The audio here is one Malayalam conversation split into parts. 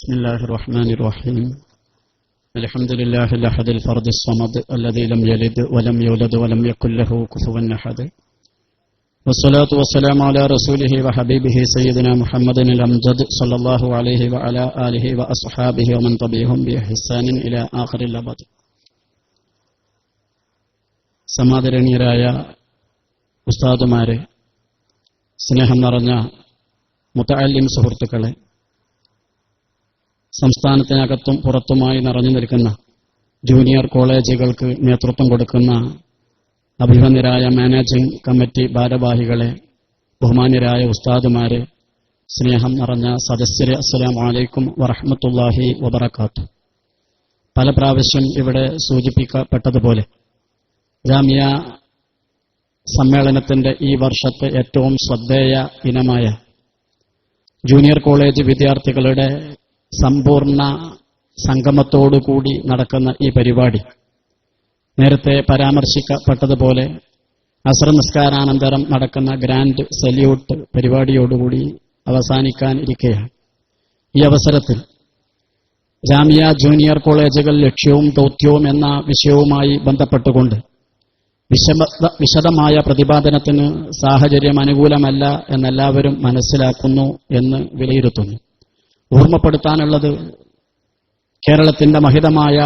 بسم الله الرحمن الرحيم الحمد لله الأحد الفرد الصمد الذي لم يلد ولم يولد ولم يكن له كفوا أحد والصلاة والسلام على رسوله وحبيبه سيدنا محمد الأمجد صلى الله عليه وعلى آله وأصحابه ومن تبعهم بإحسان إلى آخر الأبد. സമാദരണീയരായ ഉസ്താദുമാരെ, സ്നേഹം നിറഞ്ഞ മുതഅല്ലിം സുഹൃത്തുക്കളെ, സംസ്ഥാനത്തിനകത്തും പുറത്തുമായി നിറഞ്ഞു നിൽക്കുന്ന ജൂനിയർ കോളേജുകൾക്ക് നേതൃത്വം കൊടുക്കുന്ന അഭിമന്യരായ മാനേജിംഗ് കമ്മിറ്റി ഭാരവാഹികളെ, ബഹുമാന്യരായ ഉസ്താദുമാരെ, സ്നേഹം നിറഞ്ഞ സദസ്യരെ, അസ്സലാമു അലൈക്കും വറഹ്മത്തുള്ളാഹി വബറകാതുഹു. പല പ്രാവശ്യം ഇവിടെ സൂചിപ്പിക്കപ്പെട്ടതുപോലെ ജാമിയ സമ്മേളനത്തിന്റെ ഈ വർഷത്തെ ഏറ്റവും ശ്രദ്ധേയ ഇനമായ ജൂനിയർ കോളേജ് വിദ്യാർത്ഥികളുടെ സമ്പൂർണ്ണ സംഗമത്തോടുകൂടി നടക്കുന്ന ഈ പരിപാടി നേരത്തെ പരാമർശിക്കപ്പെട്ടതുപോലെ അസ്ർ നിസ്കാരാനന്തരം നടക്കുന്ന ഗ്രാൻഡ് സല്യൂട്ട് പരിപാടിയോടുകൂടി അവസാനിക്കാനിരിക്കുകയാണ്. ഈ അവസരത്തിൽ ജാമിയ ജൂനിയർ കോളേജുകൾ ലക്ഷ്യവും ദൗത്യവും എന്ന വിഷയവുമായി ബന്ധപ്പെട്ടുകൊണ്ട് വിശദമായ പ്രതിപാദനത്തിന് സാഹചര്യം അനുകൂലമല്ല എന്നെല്ലാവരും മനസ്സിലാക്കുന്നു എന്ന് വിലയിരുത്തുന്നു. ഓർമ്മപ്പെടുത്താനുള്ളത്, കേരളത്തിന്റെ മഹിതമായ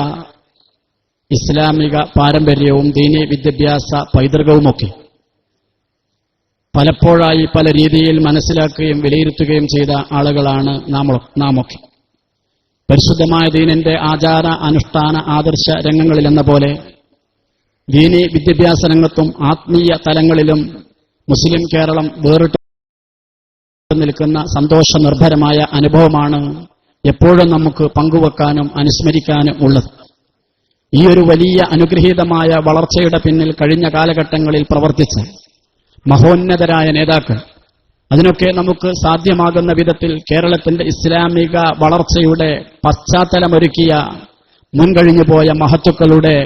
ഇസ്ലാമിക പാരമ്പര്യവും ദീനി വിദ്യാഭ്യാസ പൈതൃകവുമൊക്കെ പലപ്പോഴായി പല രീതിയിൽ മനസ്സിലാക്കുകയും വിലയിരുത്തുകയും ചെയ്ത ആളുകളാണ് നാമൊക്കെ. പരിശുദ്ധമായ ദീനിന്റെ ആചാര അനുഷ്ഠാന ആദർശ രംഗങ്ങളിലെന്ന പോലെ ദീനി വിദ്യാഭ്യാസ രംഗത്തും ആത്മീയ തലങ്ങളിലും മുസ്ലിം കേരളം വേറിട്ട് നിൽക്കുന്ന സന്തോഷനിർഭരമായ അനുഭവമാണ് എപ്പോഴും നമുക്ക് പങ്കുവെക്കാനും അനുസ്മരിക്കാനും ഉള്ളത്. ഈ ഒരു വലിയ അനുഗ്രഹീതമായ വളർച്ചയുടെ പിന്നിൽ കഴിഞ്ഞ കാലഘട്ടങ്ങളിൽ പ്രവർത്തിച്ച മഹോന്നതരായ നേതാക്കൾ, അതിനൊക്കെ നമുക്ക് സാധ്യമാകുന്ന വിധത്തിൽ കേരളത്തിന്റെ ഇസ്ലാമിക വളർച്ചയുടെ പശ്ചാത്തലമൊരുക്കിയ മുൻകഴിഞ്ഞുപോയ മഹത്തുക്കളുടെ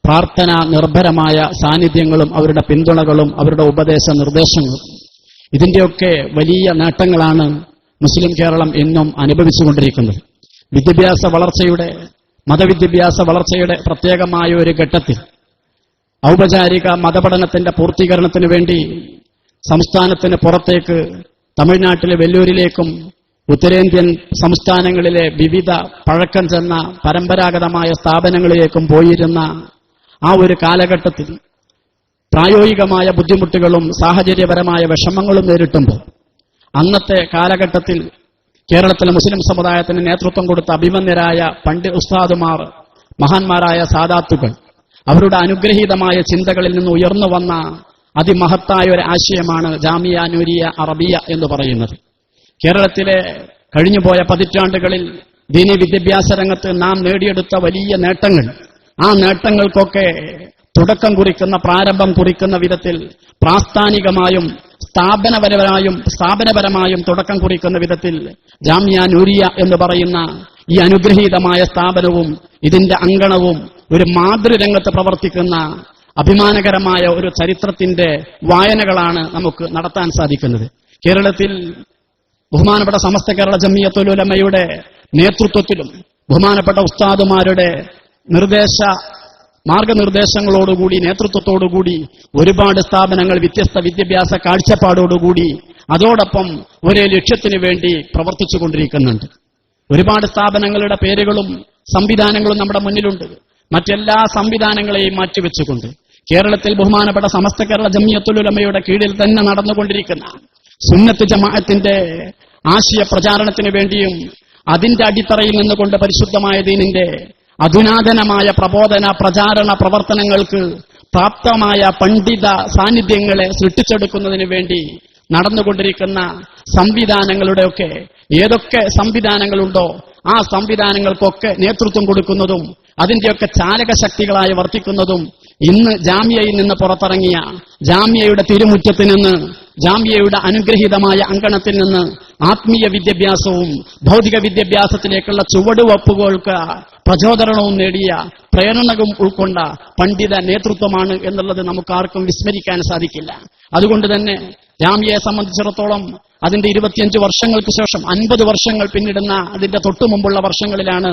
പ്രാർത്ഥന നിർഭരമായ സാന്നിധ്യങ്ങളും അവരുടെ പിന്തുണകളും അവരുടെ ഉപദേശ നിർദ്ദേശങ്ങളും, ഇതിന്റെയൊക്കെ വലിയ നേട്ടങ്ങളാണ് മുസ്ലിം കേരളം ഇന്നും അനുഭവിച്ചുകൊണ്ടിരിക്കുന്നത്. വിദ്യാഭ്യാസ വളർച്ചയുടെ, മതവിദ്യാഭ്യാസ വളർച്ചയുടെ പ്രത്യേകമായ ഒരു ഘട്ടത്തിൽ ഔപചാരിക മതപഠനത്തിന്റെ പൂർത്തീകരണത്തിനു വേണ്ടി സംസ്ഥാനത്തിന് പുറത്തേക്ക് തമിഴ്നാട്ടിലെ വെല്ലൂരിലേക്കും ഉത്തരേന്ത്യൻ സംസ്ഥാനങ്ങളിലെ വിവിധ പഴക്കം ചെന്ന പരമ്പരാഗതമായ സ്ഥാപനങ്ങളിലേക്കും പോയിരുന്ന ആ ഒരു കാലഘട്ടത്തിൽ പ്രായോഗികമായ ബുദ്ധിമുട്ടുകളും സാഹചര്യപരമായ വിഷമങ്ങളും നേരിട്ടുമ്പോൾ അന്നത്തെ കാലഘട്ടത്തിൽ കേരളത്തിലെ മുസ്ലിം സമുദായത്തിന് നേതൃത്വം കൊടുത്ത അഭിമന്യരായ പണ്ഡിറ്റ് ഉസ്താദുമാർ, മഹാന്മാരായ സാദാത്തുകൾ, അവരുടെ അനുഗ്രഹീതമായ ചിന്തകളിൽ നിന്ന് ഉയർന്നു വന്ന അതിമഹത്തായ ഒരു ആശയമാണ് ജാമിയ നൂരിയ അറബിയ എന്ന് പറയുന്നത്. കേരളത്തിലെ കഴിഞ്ഞുപോയ പതിറ്റാണ്ടുകളിൽ ദീനി വിദ്യാഭ്യാസ രംഗത്ത് നാം നേടിയെടുത്ത വലിയ നേട്ടങ്ങൾ, ആ നേട്ടങ്ങൾക്കൊക്കെ തുടക്കം കുറിക്കുന്ന, പ്രാരംഭം കുറിക്കുന്ന വിധത്തിൽ പ്രാസ്ഥാനികമായും സ്ഥാപനപരമായും തുടക്കം കുറിക്കുന്ന വിധത്തിൽ ജാമിയ നൂരിയ എന്ന് പറയുന്ന ഈ അനുഗ്രഹീതമായ സ്ഥാപനവും ഇതിന്റെ അങ്കണവും ഒരു മാതൃരംഗത്ത് പ്രവർത്തിക്കുന്ന അഭിമാനകരമായ ഒരു ചരിത്രത്തിന്റെ വായനകളാണ് നമുക്ക് നടത്താൻ സാധിക്കുന്നത്. കേരളത്തിൽ ബഹുമാനപ്പെട്ട സമസ്ത കേരള ജംഇയ്യത്തുൽ ഉലമയുടെ നേതൃത്വത്തിലും ബഹുമാനപ്പെട്ട ഉസ്താദുമാരുടെ മാർഗനിർദ്ദേശങ്ങളോടുകൂടി, നേതൃത്വത്തോടുകൂടി ഒരുപാട് സ്ഥാപനങ്ങൾ വ്യത്യസ്ത വിദ്യാഭ്യാസ കാഴ്ചപ്പാടോടുകൂടി അതോടൊപ്പം ഒരേ ലക്ഷ്യത്തിനു വേണ്ടി പ്രവർത്തിച്ചുകൊണ്ടിരിക്കുന്നുണ്ട്. ഒരുപാട് സ്ഥാപനങ്ങളുടെ പേരുകളും സംവിധാനങ്ങളും നമ്മുടെ മുന്നിലുണ്ട്. മറ്റെല്ലാ സംവിധാനങ്ങളെയും മാറ്റിവെച്ചുകൊണ്ട് കേരളത്തിൽ ബഹുമാനപ്പെട്ട സമസ്ത കേരള ജംഇയ്യത്തുൽ ഉലമയുടെ കീഴിൽ തന്നെ നടന്നുകൊണ്ടിരിക്കുന്ന സുന്നത്ത് ജമാഅത്തിന്റെ ആശയ പ്രചാരണത്തിന് വേണ്ടിയും അതിന്റെ അടിത്തറയിൽ നിന്നുകൊണ്ട് പരിശുദ്ധമായ ദീനിന്റെ അധുനാതനമായ പ്രബോധന പ്രചാരണ പ്രവർത്തനങ്ങൾക്ക് പ്രാപ്തമായ പണ്ഡിത സാന്നിധ്യങ്ങളെ സൃഷ്ടിച്ചെടുക്കുന്നതിന് വേണ്ടി നടന്നുകൊണ്ടിരിക്കുന്ന സംവിധാനങ്ങളുടെയൊക്കെ ഏതൊക്കെ സംവിധാനങ്ങളുണ്ടോ ആ സംവിധാനങ്ങൾക്കൊക്കെ നേതൃത്വം കൊടുക്കുന്നതും അതിന്റെയൊക്കെ ചാലകശക്തികളായി വർത്തിക്കുന്നതും ഇന്ന് ജാമിയയിൽ നിന്ന് പുറത്തിറങ്ങിയ, ജാമിയയുടെ തിരുമുറ്റത്തിൽ നിന്ന്, ജാമിയയുടെ അനുഗ്രഹീതമായ അങ്കണത്തിൽ നിന്ന് ആത്മീയ വിദ്യാഭ്യാസവും ഭൗതിക വിദ്യാഭ്യാസത്തിലേക്കുള്ള ചുവടുവെപ്പുകൾക്ക് പ്രചോദനവും നേടിയ, പ്രേരണവും ഉൾക്കൊണ്ട പണ്ഡിത നേതൃത്വമാണ് എന്നുള്ളത് നമുക്കാർക്കും വിസ്മരിക്കാൻ സാധിക്കില്ല. അതുകൊണ്ട് തന്നെ ജാമിയയെ സംബന്ധിച്ചിടത്തോളം അതിന്റെ 25 വർഷങ്ങൾക്ക് ശേഷം 50 വർഷങ്ങൾ പിന്നിടുന്ന അതിന്റെ തൊട്ടുമുമ്പുള്ള വർഷങ്ങളിലാണ്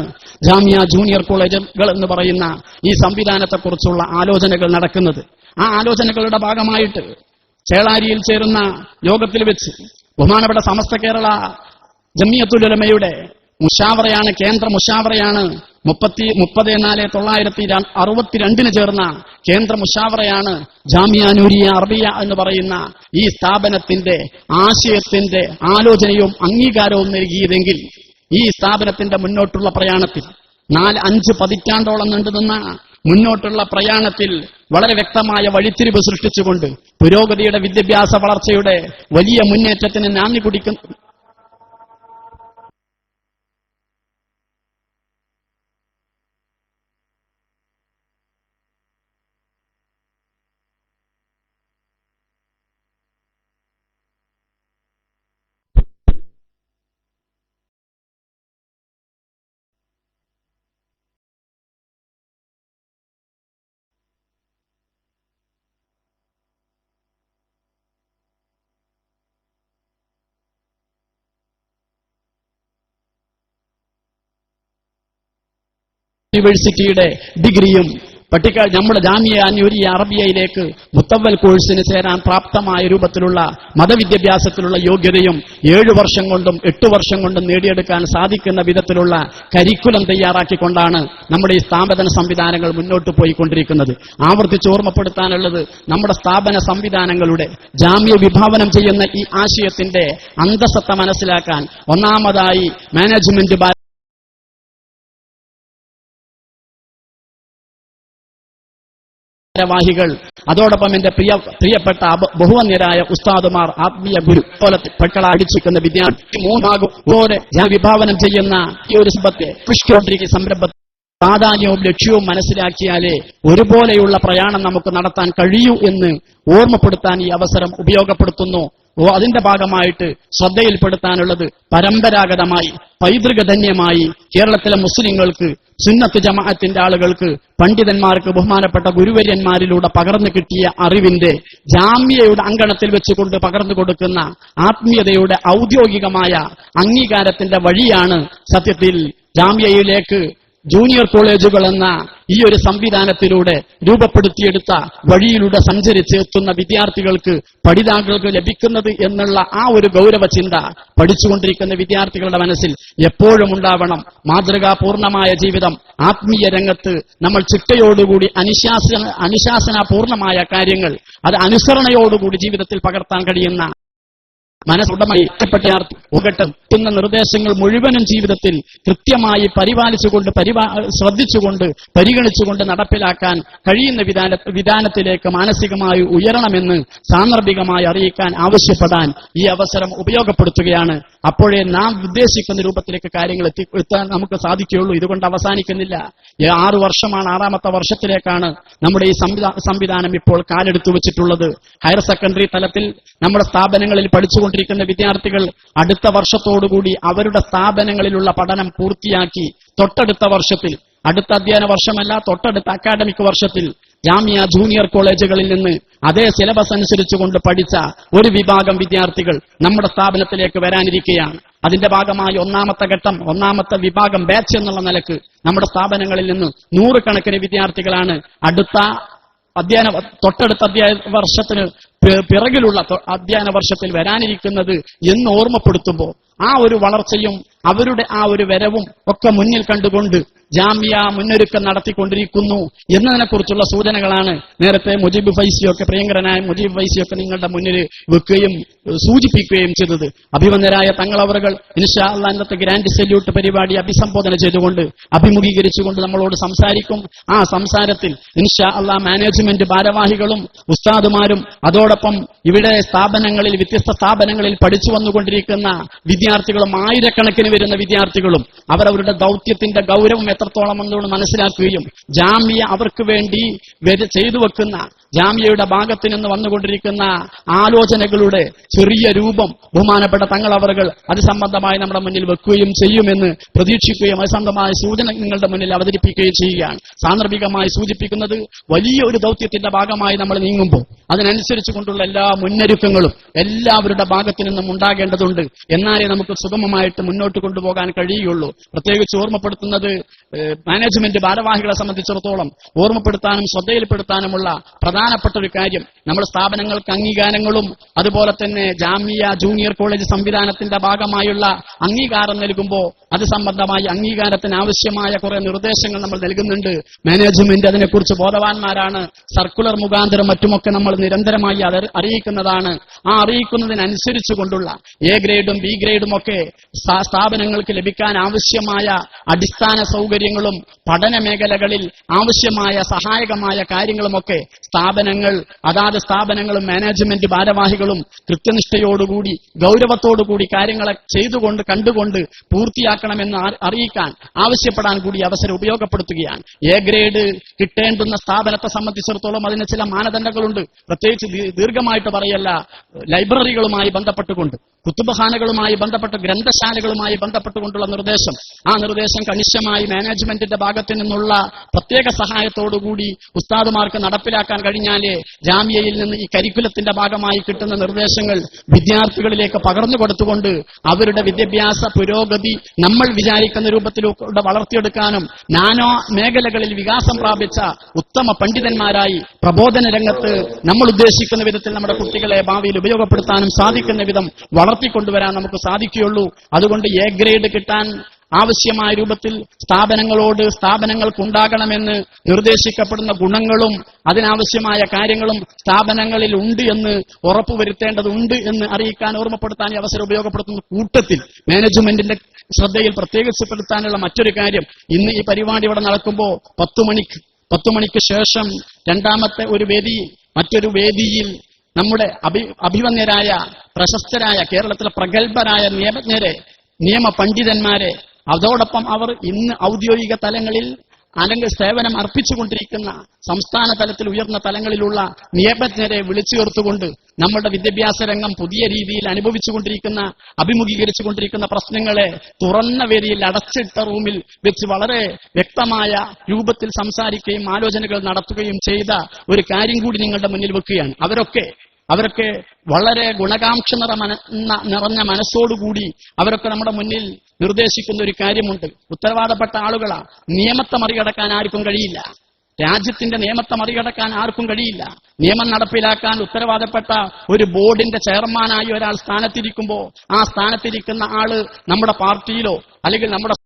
ജാമിയ ജൂനിയർ കോളേജുകൾ എന്ന് പറയുന്ന ഈ സംവിധാനത്തെക്കുറിച്ചുള്ള ആലോചനകൾ നടക്കുന്നത്. ആ ആലോചനകളുടെ ഭാഗമായിട്ട് ചേളാരിയിൽ ചേരുന്ന യോഗത്തിൽ വെച്ച് ബഹുമാനപ്പെട്ട സമസ്ത കേരള ജമിയത്തുൽ ഉലമയുടെ മുഷാവറയാണ്, കേന്ദ്ര മുഷാവറയാണ്, 30/4/1962 ചേർന്ന കേന്ദ്ര മുഷാവറയാണ് ജാമിയ നൂരിയ അറബിയ എന്ന് പറയുന്ന ഈ സ്ഥാപനത്തിന്റെ ആശയത്തിന്റെ ആലോചനയും അംഗീകാരവും നൽകിയതെങ്കിൽ ഈ സ്ഥാപനത്തിന്റെ മുന്നോട്ടുള്ള പ്രയാണത്തിൽ 4-5 പതിറ്റാണ്ടോളം നീണ്ടുനിന്ന മുന്നോട്ടുള്ള പ്രയാണത്തിൽ വളരെ വ്യക്തമായ വഴിത്തിരിവ് സൃഷ്ടിച്ചുകൊണ്ട് പുരോഗതിയുടെ വിദ്യാഭ്യാസ വളർച്ചയുടെ വലിയ മുന്നേറ്റത്തിന് നാന്ദി കുറിക്കുന്ന യൂണിവേഴ്സിറ്റിയുടെ ഡിഗ്രിയും നമ്മുടെ ജാമിയ നൂരിയ അറബിയയിലേക്ക് മുത്തവ്വൽ കോഴ്സിന് ചേരാൻ പ്രാപ്തമായ രൂപത്തിലുള്ള മതവിദ്യാഭ്യാസത്തിലുള്ള യോഗ്യതയും 7 വർഷം കൊണ്ടും 8 വർഷം കൊണ്ടും നേടിയെടുക്കാൻ സാധിക്കുന്ന വിധത്തിലുള്ള കരിക്കുലം തയ്യാറാക്കിക്കൊണ്ടാണ് നമ്മുടെ ഈ സ്ഥാപന സംവിധാനങ്ങൾ മുന്നോട്ട് പോയിക്കൊണ്ടിരിക്കുന്നത്. ആവർത്തിച്ച് ഓർമ്മപ്പെടുത്താനുള്ളത്, നമ്മുടെ സ്ഥാപന സംവിധാനങ്ങളുടെ ജാമിയ വിഭാവനം ചെയ്യുന്ന ഈ ആശയത്തിന്റെ അന്തസത്ത മനസ്സിലാക്കാൻ ഒന്നാമതായി മാനേജ്മെന്റ് വാഹികൾ, അതോടൊപ്പം എന്റെ പ്രിയപ്പെട്ട ബഹുവന്യരായ ഉസ്താദുമാർ, ആത്മീയ ഗുരു പെക്കള അടിച്ചിരിക്കുന്ന വിദ്യാർത്ഥി മൂന്നാകും വിഭാവനം ചെയ്യുന്ന ഈ ഒരു പുഷ്കൊണ്ടിരിക്കുന്ന സംരംഭത്തെ പ്രാധാന്യവും ലക്ഷ്യവും മനസ്സിലാക്കിയാലേ ഒരുപോലെയുള്ള പ്രയാണം നമുക്ക് നടത്താൻ കഴിയൂ എന്ന് ഓർമ്മപ്പെടുത്താൻ ഈ അവസരം ഉപയോഗപ്പെടുത്തുന്നു. അതിന്റെ ഭാഗമായിട്ട് ശ്രദ്ധയിൽപ്പെടുത്താനുള്ളത്, പരമ്പരാഗതമായി പൈതൃകധന്യമായി കേരളത്തിലെ മുസ്ലിങ്ങൾക്ക്, സുന്നത്ത് ജമാഅത്തിന്റെ ആളുകൾക്ക്, പണ്ഡിതന്മാർക്ക്, ബഹുമാനപ്പെട്ട ഗുരുവര്യന്മാരിലൂടെ പകർന്നു കിട്ടിയ അറിവിന്റെ ജാമ്യയുടെ അങ്കണത്തിൽ വെച്ചുകൊണ്ട് പകർന്നു കൊടുക്കുന്ന ആത്മീയതയുടെ ഔദ്യോഗികമായ അംഗീകാരത്തിന്റെ വഴിയാണ് സത്യത്തിൽ ജാമ്യയിലേക്ക് ജൂനിയർ കോളേജുകൾ എന്ന ഈ ഒരു സംവിധാനത്തിലൂടെ രൂപപ്പെടുത്തിയെടുത്ത വഴിയിലൂടെ സഞ്ചരിച്ച് എത്തുന്ന വിദ്യാർത്ഥികൾക്ക്, പഠിതാക്കൾക്ക് ലഭിക്കുന്നത് എന്നുള്ള ആ ഒരു ഗൗരവ ചിന്ത പഠിച്ചുകൊണ്ടിരിക്കുന്ന വിദ്യാർത്ഥികളുടെ മനസ്സിൽ എപ്പോഴും ഉണ്ടാവണം. മാതൃകാപൂർണമായ ജീവിതം, ആത്മീയ രംഗത്ത് നമ്മൾ ചിട്ടയോടുകൂടി അനുശാസനപൂർണമായ കാര്യങ്ങൾ, അത് അനുസരണയോടുകൂടി ജീവിതത്തിൽ പകർത്താൻ കഴിയുന്ന മനസ്സുടമായി എത്തുന്ന നിർദ്ദേശങ്ങൾ മുഴുവനും ജീവിതത്തിൽ കൃത്യമായി പരിപാലിച്ചുകൊണ്ട് ശ്രദ്ധിച്ചുകൊണ്ട് പരിഗണിച്ചുകൊണ്ട് നടപ്പിലാക്കാൻ കഴിയുന്ന വിധാനത്തിലേക്ക് മാനസികമായി ഉയരണമെന്ന് സാന്ദർഭികമായി അറിയിക്കാൻ ആവശ്യപ്പെടാൻ ഈ അവസരം ഉപയോഗപ്പെടുത്തുകയാണ്. അപ്പോഴേ നാം ഉദ്ദേശിക്കുന്ന രൂപത്തിലേക്ക് കാര്യങ്ങൾ എത്താൻ നമുക്ക് സാധിക്കുകയുള്ളൂ. ഇതുകൊണ്ട് അവസാനിക്കുന്നില്ല. 6 വർഷമാണ്, 6ാമത്തെ വർഷത്തിലേക്കാണ് നമ്മുടെ ഈ സംവിധാനം ഇപ്പോൾ കാലെടുത്തു വെച്ചിട്ടുള്ളത്. ഹയർ സെക്കൻഡറി തലത്തിൽ നമ്മുടെ സ്ഥാപനങ്ങളിൽ പഠിച്ചുകൊണ്ടിരിക്കുന്ന വിദ്യാർത്ഥികൾ അടുത്ത വർഷത്തോടുകൂടി അവരുടെ സ്ഥാപനങ്ങളിലുള്ള പഠനം പൂർത്തിയാക്കി തൊട്ടടുത്ത വർഷത്തിൽ, അടുത്ത അധ്യയന വർഷമല്ല, തൊട്ടടുത്ത അക്കാഡമിക് വർഷത്തിൽ ജാമിയ ജൂനിയർ കോളേജുകളിൽ നിന്ന് അതേ സിലബസ് അനുസരിച്ചുകൊണ്ട് പഠിച്ച ഒരു വിഭാഗം വിദ്യാർത്ഥികൾ നമ്മുടെ സ്ഥാപനത്തിലേക്ക് വരാനിരിക്കുകയാണ്. അതിന്റെ ഭാഗമായി ഒന്നാമത്തെ വിഭാഗം ബാച്ച് എന്നുള്ള നിലക്ക് നമ്മുടെ സ്ഥാപനങ്ങളിൽ നിന്ന് 100 കണക്കിന് വിദ്യാർത്ഥികളാണ് തൊട്ടടുത്ത അധ്യയന വർഷത്തിന് പിറകിലുള്ള അധ്യയന വർഷത്തിൽ വരാനിരിക്കുന്നത് എന്ന് ഓർമ്മപ്പെടുത്തുമ്പോൾ ആ ഒരു വളർച്ചയും അവരുടെ ആ ഒരു വരവും ഒക്കെ മുന്നിൽ കണ്ടുകൊണ്ട് ജാമിയ മുന്നൊരുക്കം നടത്തിക്കൊണ്ടിരിക്കുന്നു എന്നതിനെക്കുറിച്ചുള്ള സൂചനകളാണ് നേരത്തെ മുജീബ് ഫൈസിയൊക്കെ, പ്രിയങ്കരനായ മുജീബ് ഫൈസിയൊക്കെ നിങ്ങളുടെ മുന്നിൽ വെക്കുകയും സൂചിപ്പിക്കുകയും ചെയ്തത്. അഭിമന്യരായ തങ്ങളവറുകൾ ഇൻഷാ അല്ലാഹ് ഇന്നത്തെ ഗ്രാൻഡ് സല്യൂട്ട് പരിപാടി അഭിസംബോധന ചെയ്തുകൊണ്ട് അഭിമുഖീകരിച്ചുകൊണ്ട് നമ്മളോട് സംസാരിക്കും. ആ സംസാരത്തിൽ ഇൻഷാ അല്ലാഹ് മാനേജ്മെന്റ് ഭാരവാഹികളും ഉസ്താദുമാരും അതോടൊപ്പം ഇവിടെ സ്ഥാപനങ്ങളിൽ, വ്യത്യസ്ത സ്ഥാപനങ്ങളിൽ പഠിച്ചു വന്നുകൊണ്ടിരിക്കുന്ന വിദ്യാർത്ഥികളും, ആയിരക്കണക്കിന് വരുന്ന വിദ്യാർത്ഥികളും അവരവരുടെ ദൗത്യത്തിന്റെ ഗൗരവം എത്രത്തോളം എന്നുകൊണ്ട് മനസ്സിലാക്കുകയും ജാമിയ അവർക്ക് വേണ്ടി ചെയ്തു വെക്കുന്ന ജാമ്യയുടെ ഭാഗത്ത് നിന്ന് വന്നുകൊണ്ടിരിക്കുന്ന ആലോചനകളുടെ ചെറിയ രൂപം ബഹുമാനപ്പെട്ട തങ്ങളവറുകൾ അത് സംബന്ധമായി നമ്മുടെ മുന്നിൽ വെക്കുകയും ചെയ്യുമെന്ന് പ്രതീക്ഷിക്കുകയും അത് സംബന്ധമായ സൂചന നിങ്ങളുടെ മുന്നിൽ അവതരിപ്പിക്കുകയും ചെയ്യുകയാണ്. സാന്ദർഭികമായി സൂചിപ്പിക്കുന്നത് വലിയ ഒരു ദൗത്യത്തിന്റെ ഭാഗമായി നമ്മൾ നീങ്ങുമ്പോൾ അതിനനുസരിച്ച് കൊണ്ടുള്ള എല്ലാ മുന്നൊരുക്കങ്ങളും എല്ലാവരുടെ ഭാഗത്തു നിന്നും ഉണ്ടാകേണ്ടതുണ്ട്. എന്നാലേ നമുക്ക് സുഗമമായിട്ട് മുന്നോട്ട് കൊണ്ടുപോകാൻ കഴിയുകയുള്ളൂ. പ്രത്യേകിച്ച് ഓർമ്മപ്പെടുത്തുന്നത് മാനേജ്മെന്റ് ഭാരവാഹികളെ സംബന്ധിച്ചിടത്തോളം ഓർമ്മപ്പെടുത്താനും ശ്രദ്ധയിൽപ്പെടുത്താനുമുള്ള പ്രധാനപ്പെട്ട ഒരു കാര്യം, നമ്മുടെ സ്ഥാപനങ്ങൾക്ക് അംഗീകാരങ്ങളും അതുപോലെ തന്നെ ജാമിയ ജൂനിയർ കോളേജ് സംവിധാനത്തിന്റെ ഭാഗമായുള്ള അംഗീകാരം നൽകുമ്പോൾ അത് സംബന്ധമായി അംഗീകാരത്തിന് ആവശ്യമായ കുറെ നിർദ്ദേശങ്ങൾ നമ്മൾ നൽകുന്നുണ്ട്. മാനേജ്മെന്റ് അതിനെക്കുറിച്ച് ബോധവാന്മാരാണ്. സർക്കുലർ മുഖാന്തരം മറ്റുമൊക്കെ നമ്മൾ നിരന്തരമായി അറിയിക്കുന്നതാണ്. ആ അറിയിക്കുന്നതിനനുസരിച്ച് കൊണ്ടുള്ള എ ഗ്രേഡും ബി ഗ്രേഡും ഒക്കെ സ്ഥാപനങ്ങൾക്ക് ലഭിക്കാൻ ആവശ്യമായ അടിസ്ഥാന സൗകര്യങ്ങളും പഠന മേഖലകളിൽ ആവശ്യമായ സഹായകമായ കാര്യങ്ങളുമൊക്കെ അതാത് സ്ഥാപനങ്ങളും മാനേജ്മെന്റ് ഭാരവാഹികളും കൃത്യനിഷ്ഠയോടുകൂടി ഗൗരവത്തോടുകൂടി കാര്യങ്ങളെ ചെയ്തുകൊണ്ട് കണ്ടുകൊണ്ട് പൂർത്തിയാക്കണമെന്ന് അറിയിക്കാൻ ആവശ്യപ്പെടാൻ കൂടി അവസരം ഉപയോഗപ്പെടുത്തുകയാണ്. എ ഗ്രേഡ് കിട്ടേണ്ടുന്ന സ്ഥാപനത്തെ സംബന്ധിച്ചിടത്തോളം അതിന് ചില മാനദണ്ഡങ്ങളുണ്ട്. പ്രത്യേകിച്ച് ദീർഘമായിട്ട് പറയല്ല, ലൈബ്രറികളുമായി ബന്ധപ്പെട്ടുകൊണ്ട്, കുത്തുബഖാനകളുമായി ബന്ധപ്പെട്ട്, ഗ്രന്ഥശാലകളുമായി ബന്ധപ്പെട്ടുകൊണ്ടുള്ള നിർദ്ദേശം, ആ നിർദ്ദേശം കണിശമായി മാനേജ്മെന്റിന്റെ ഭാഗത്തു നിന്നുള്ള പ്രത്യേക സഹായത്തോടുകൂടി ഉസ്താദുമാർക്ക് നടപ്പിലാക്കാൻ കഴിഞ്ഞാലേ ജാമ്യയിൽ നിന്ന് ഈ കരിക്കുലത്തിന്റെ ഭാഗമായി കിട്ടുന്ന നിർദ്ദേശങ്ങൾ വിദ്യാർത്ഥികളിലേക്ക് പകർന്നു കൊടുത്തുകൊണ്ട് അവരുടെ വിദ്യാഭ്യാസ പുരോഗതി നമ്മൾ വിചാരിക്കുന്ന രൂപത്തിലൂടെ വളർത്തിയെടുക്കാനും നാനോ മേഖലകളിൽ വികാസം പ്രാപിച്ച ഉത്തമ പണ്ഡിതന്മാരായി പ്രബോധന രംഗത്ത് നമ്മൾ ഉദ്ദേശിക്കുന്ന വിധത്തിൽ നമ്മുടെ കുട്ടികളെ ഭാവിയിൽ ഉപയോഗപ്പെടുത്താനും സാധിക്കുന്ന വിധം വളർത്തിക്കൊണ്ടുവരാൻ നമുക്ക് സാധിക്കുകയുള്ളൂ. അതുകൊണ്ട് എ ഗ്രേഡ് കിട്ടാൻ ആവശ്യമായ രൂപത്തിൽ സ്ഥാപനങ്ങൾക്കുണ്ടാകണമെന്ന് നിർദ്ദേശിക്കപ്പെടുന്ന ഗുണങ്ങളും അതിനാവശ്യമായ കാര്യങ്ങളും സ്ഥാപനങ്ങളിൽ ഉണ്ട് എന്ന് ഉറപ്പുവരുത്തേണ്ടതുണ്ട് എന്ന് അറിയിക്കാൻ ഓർമ്മപ്പെടുത്താൻ ഈ അവസരം ഉപയോഗപ്പെടുത്തുന്ന കൂട്ടത്തിൽ മാനേജ്മെന്റിന്റെ ശ്രദ്ധയിൽ പ്രത്യേകിച്ചപ്പെടുത്താനുള്ള മറ്റൊരു കാര്യം, ഇന്ന് ഈ പരിപാടി ഇവിടെ നടക്കുമ്പോൾ 10 മണിക്ക് ശേഷം രണ്ടാമത്തെ ഒരു മറ്റൊരു വേദിയിൽ നമ്മുടെ അഭിവന്യരായ പ്രശസ്തരായ കേരളത്തിലെ പ്രഗത്ഭരായ നിയമ പണ്ഡിതന്മാരെ, അതോടൊപ്പം അവർ ഇന്ന് ഔദ്യോഗിക തലങ്ങളിൽ അല്ലെങ്കിൽ സേവനം അർപ്പിച്ചുകൊണ്ടിരിക്കുന്ന സംസ്ഥാന തലത്തിൽ ഉയർന്ന തലങ്ങളിലുള്ള നിയമജ്ഞരെ വിളിച്ചു ചേർത്തുകൊണ്ട് നമ്മുടെ വിദ്യാഭ്യാസ രംഗം പുതിയ രീതിയിൽ അഭിമുഖീകരിച്ചുകൊണ്ടിരിക്കുന്ന പ്രശ്നങ്ങളെ തുറന്ന വേദിയിൽ അടച്ചിട്ട റൂമിൽ വെച്ച് വളരെ വ്യക്തമായ രൂപത്തിൽ സംസാരിക്കുകയും ആലോചനകൾ നടത്തുകയും ചെയ്ത ഒരു കാര്യം കൂടി നിങ്ങളുടെ മുന്നിൽ വെക്കുകയാണ്. അവരൊക്കെ വളരെ ഗുണകാംക്ഷ നിറഞ്ഞ മനസ്സോടുകൂടി അവരൊക്കെ നമ്മുടെ മുന്നിൽ നിർദ്ദേശിക്കുന്ന ഒരു കാര്യമുണ്ട്. ഉത്തരവാദപ്പെട്ട ആളുകളാ. നിയമത്തെ മറികടക്കാൻ ആർക്കും കഴിയില്ല. രാജ്യത്തിന്റെ നിയമത്തെ മറികടക്കാൻ ആർക്കും കഴിയില്ല. നിയമം നടപ്പിലാക്കാൻ ഉത്തരവാദപ്പെട്ട ഒരു ബോർഡിന്റെ ചെയർമാനായി ഒരാൾ സ്ഥാനത്തിരിക്കുമ്പോൾ ആ സ്ഥാനത്തിരിക്കുന്ന ആള് നമ്മുടെ പാർട്ടിയിലോ അല്ലെങ്കിൽ നമ്മുടെ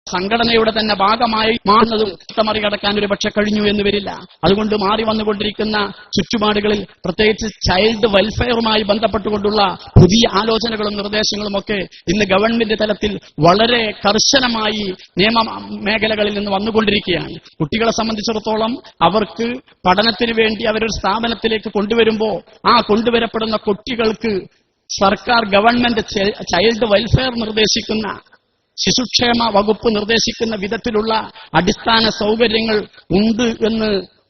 സംഘടനയുടെ തന്നെ ഭാഗമായി മാറുന്നതും മറികടക്കാൻ ഒരു പക്ഷെ കഴിഞ്ഞു എന്ന് വരില്ല. അതുകൊണ്ട് മാറി വന്നുകൊണ്ടിരിക്കുന്ന ചുറ്റുപാടുകളിൽ പ്രത്യേകിച്ച് ചൈൽഡ് വെൽഫെയറുമായി ബന്ധപ്പെട്ടുകൊണ്ടുള്ള പുതിയ ആലോചനകളും നിർദ്ദേശങ്ങളും ഒക്കെ ഇന്ന് ഗവൺമെന്റ് തലത്തിൽ വളരെ കർശനമായി നിയമ മേഖലകളിൽ നിന്ന് വന്നുകൊണ്ടിരിക്കുകയാണ്. കുട്ടികളെ സംബന്ധിച്ചിടത്തോളം അവർക്ക് പഠനത്തിന് വേണ്ടി അവരൊരു സ്ഥാപനത്തിലേക്ക് കൊണ്ടുവരുമ്പോൾ ആ കൊണ്ടുവരപ്പെടുന്ന കുട്ടികൾക്ക് സർക്കാർ ഗവൺമെന്റ് ചൈൽഡ് വെൽഫെയർ നിർദ്ദേശിക്കുന്ന ശിശുക്ഷേമ വകുപ്പ് നിർദ്ദേശിക്കുന്ന വിധത്തിലുള്ള അടിസ്ഥാന സൗകര്യങ്ങൾ ഉണ്ട് എന്ന്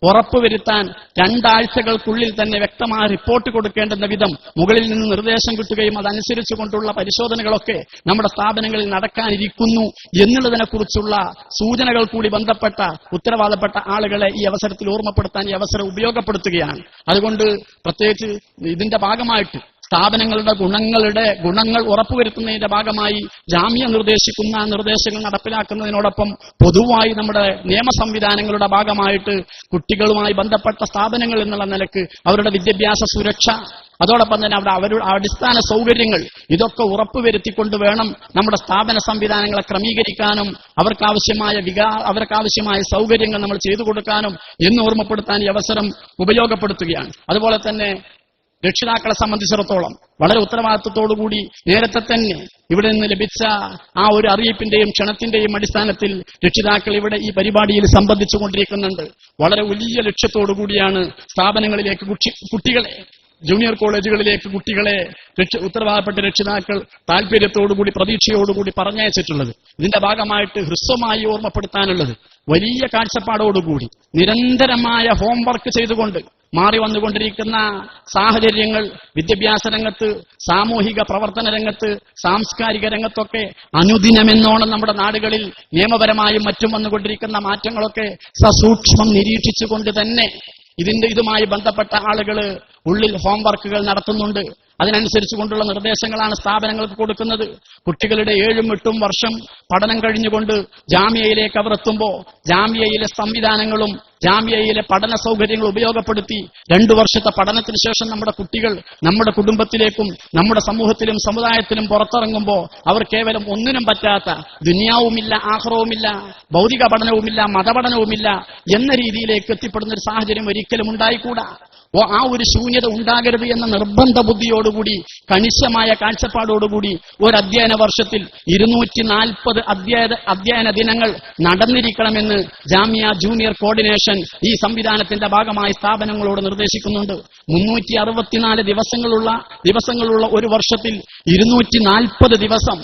ഉറപ്പുവരുത്താൻ 2 ആഴ്ചകൾക്കുള്ളിൽ തന്നെ വ്യക്തമായ റിപ്പോർട്ട് കൊടുക്കേണ്ടുന്ന വിധം മുകളിൽ നിന്ന് നിർദ്ദേശം കിട്ടുകയും അതനുസരിച്ചുകൊണ്ടുള്ള പരിശോധനകളൊക്കെ നമ്മുടെ സ്ഥാപനങ്ങളിൽ നടക്കാനിരിക്കുന്നു എന്നുള്ളതിനെക്കുറിച്ചുള്ള സൂചനകൾ കൂടി ബന്ധപ്പെട്ട ഉത്തരവാദപ്പെട്ട ആളുകളെ ഈ അവസരത്തിൽ ഓർമ്മപ്പെടുത്താൻ ഈ അവസരം ഉപയോഗപ്പെടുത്തുകയാണ്. അതുകൊണ്ട് പ്രത്യേകിച്ച് ഇതിന്റെ ഭാഗമായിട്ട് സ്ഥാപനങ്ങളുടെ ഗുണങ്ങൾ ഉറപ്പുവരുത്തുന്നതിന്റെ ഭാഗമായി ജാമ്യ നിർദ്ദേശിക്കുന്ന നിർദ്ദേശങ്ങൾ നടപ്പിലാക്കുന്നതിനോടൊപ്പം പൊതുവായി നമ്മുടെ നിയമ സംവിധാനങ്ങളുടെ ഭാഗമായിട്ട് കുട്ടികളുമായി ബന്ധപ്പെട്ട സ്ഥാപനങ്ങൾ എന്നുള്ള നിലക്ക് അവരുടെ വിദ്യാഭ്യാസ സുരക്ഷ, അതോടൊപ്പം തന്നെ അവരുടെ അടിസ്ഥാന സൗകര്യങ്ങൾ ഇതൊക്കെ ഉറപ്പുവരുത്തിക്കൊണ്ട് വേണം നമ്മുടെ സ്ഥാപന സംവിധാനങ്ങളെ ക്രമീകരിക്കാനും അവർക്കാവശ്യമായ സൗകര്യങ്ങൾ നമ്മൾ ചെയ്തു കൊടുക്കാനും എന്ന് ഓർമ്മപ്പെടുത്താൻ ഈ അവസരം ഉപയോഗപ്പെടുത്തുകയാണ്. അതുപോലെ തന്നെ രക്ഷിതാക്കളെ സംബന്ധിച്ചിടത്തോളം വളരെ ഉത്തരവാദിത്വത്തോടുകൂടി നേരത്തെ തന്നെ ഇവിടെ നിന്ന് ലഭിച്ച ആ ഒരു അറിയിപ്പിന്റെയും ക്ഷണത്തിന്റെയും അടിസ്ഥാനത്തിൽ രക്ഷിതാക്കൾ ഇവിടെ ഈ പരിപാടിയിൽ സംബന്ധിച്ചുകൊണ്ടിരിക്കുന്നുണ്ട്. വളരെ വലിയ ലക്ഷ്യത്തോടുകൂടിയാണ് സ്ഥാപനങ്ങളിലേക്ക് കുട്ടികളെ, ജൂനിയർ കോളേജുകളിലേക്ക് കുട്ടികളെ ഉത്തരവാദപ്പെട്ട രക്ഷിതാക്കൾ താല്പര്യത്തോടുകൂടി പ്രതീക്ഷയോടുകൂടി പറഞ്ഞയച്ചിട്ടുള്ളത്. ഇതിന്റെ ഭാഗമായിട്ട് ഹ്രസ്വമായി ഓർമ്മപ്പെടുത്താനുള്ളത്, വലിയ കാഴ്ചപ്പാടോടുകൂടി നിരന്തരമായ ഹോംവർക്ക് ചെയ്തുകൊണ്ട് മാറി വന്നുകൊണ്ടിരിക്കുന്ന സാഹചര്യങ്ങൾ വിദ്യാഭ്യാസ രംഗത്ത്, സാമൂഹിക പ്രവർത്തന രംഗത്ത്, സാംസ്കാരിക രംഗത്തൊക്കെ അനുദിനമെന്നോണം നമ്മുടെ നാടുകളിൽ നിയമപരമായും മറ്റും വന്നുകൊണ്ടിരിക്കുന്ന മാറ്റങ്ങളൊക്കെ സസൂക്ഷ്മം നിരീക്ഷിച്ചുകൊണ്ട് തന്നെ ഇതുമായി ബന്ധപ്പെട്ട ആളുകൾ ഉള്ളിൽ ഹോംവർക്കുകൾ നടത്തുന്നുണ്ട്. അതിനനുസരിച്ച് കൊണ്ടുള്ള നിർദ്ദേശങ്ങളാണ് സ്ഥാപനങ്ങൾക്ക് കൊടുക്കുന്നത്. കുട്ടികളുടെ 7-8 വർഷം പഠനം കഴിഞ്ഞുകൊണ്ട് ജാമിയയിലേക്ക് അവർ എത്തുമ്പോൾ ജാമിയയിലെ സംവിധാനങ്ങളും ജാമിയയിലെ പഠന സൗകര്യങ്ങൾ ഉപയോഗപ്പെടുത്തി 2 വർഷത്തെ പഠനത്തിന് ശേഷം നമ്മുടെ കുട്ടികൾ നമ്മുടെ കുടുംബത്തിലേക്കും നമ്മുടെ സമൂഹത്തിലും സമുദായത്തിലും പുറത്തിറങ്ങുമ്പോൾ അവർ കേവലം ഒന്നിനും പറ്റാത്ത, ദുനിയാവുമില്ല, ആഖിറവുമില്ല, ഭൗതിക പഠനവുമില്ല, മതപഠനവുമില്ല എന്ന രീതിയിലേക്ക് എത്തിപ്പെടുന്ന ഒരു സാഹചര്യം ഒരിക്കലും ഉണ്ടായിക്കൂടാ. ആ ഒരു ശൂന്യത ഉണ്ടാകരുത് എന്ന നിർബന്ധ ബുദ്ധിയോടുകൂടി, കണിശമായ കാഴ്ചപ്പാടോടുകൂടി ഒരു അധ്യയന വർഷത്തിൽ 240 അധ്യയന ദിനങ്ങൾ നടന്നിരിക്കണമെന്ന് ജാമിയ ജൂനിയർ കോർഡിനേഷൻ ഈ സംവിധാനത്തിന്റെ ഭാഗമായി സ്ഥാപനങ്ങളോട് നിർദ്ദേശിക്കുന്നുണ്ട്. 364 ദിവസങ്ങളുള്ള ഒരു വർഷത്തിൽ 240 ദിവസം